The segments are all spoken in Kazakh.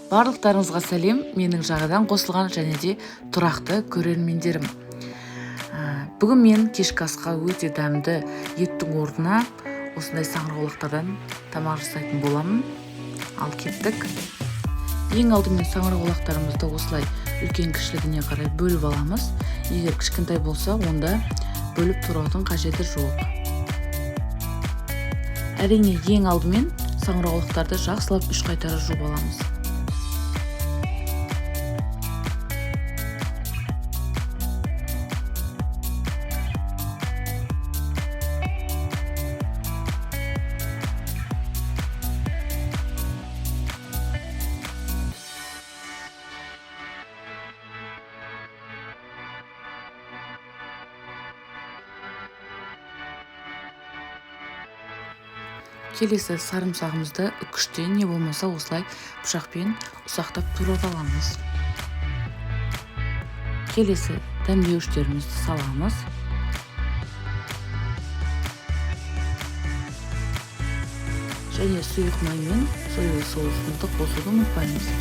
Барлықтарыңызға сәлем, менің жаңадан қосылған және де тұрақты көрермендерім. Бүгін мен кешкі асқа өте дәмді еттің орнына осындай саңырауқұлақтардан тамақ жасайтын боламын. Ал кеттік. Ең алдымен саңырауқұлақтарымызды осылай үлкен кішілігіне қарай бөліп аламыз. Егер кішкентай болса, онда бөліп тұраудың қажеті жоқ. Әрине, ең алдымен саңырауқұлақтарды жақсылап 3 қайтара жуып аламыз. Келесі сарымсағымызды үкіштен не болмаса осылай пышақпен ұсақтап турап аламыз. Келесі дәмдеуіштерімізді саламыз. Және сұйық май мен соевый соусымызды қосуды ұмытпаймыз.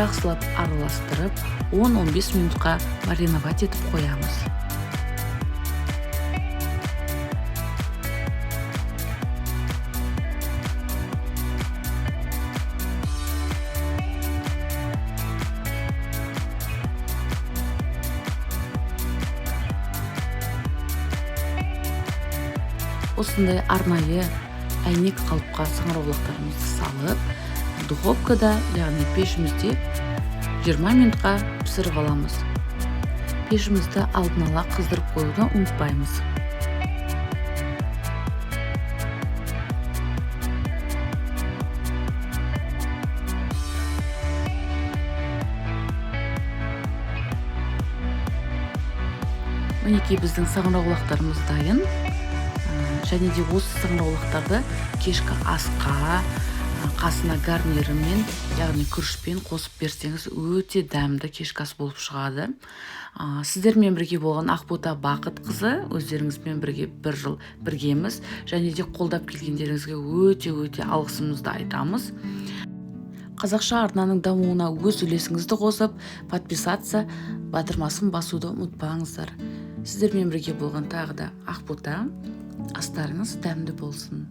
Жақсылап араластырып 10-15 минутқа мариновать етіп қоямыз. Осындай арнайы әйнек қалыпқа саңырауқұлақтарымызды салып, духовкада, яғни пешімізде 20 минутқа пісіріп аламыз. Пешімізді алдын ала қыздырып қоюды ұмытпаймыз. Мінекей біздің саңырауқұлақтарымыз дайын. Және де осы саңырауқұлақтарды кешкі асқа, қасына гарнирімен, яғни күрішпен қосып берсеңіз, өте дәмді кешкі ас болып шығады. Сіздермен бірге болған Ақбота Бақытқызы, өздеріңізбен бірге 1 жыл біргеміз, және де қолдап келгендеріңізге өте алғысымызды айтамыз. Қазақша арнаның дамуына өз үлесіңізді қосып, подписаться, батырмасын басуды ұмытпаңыздар. Сіздермен бірге болған тағы да Ақбота. Астарыңыз дәмді болсын.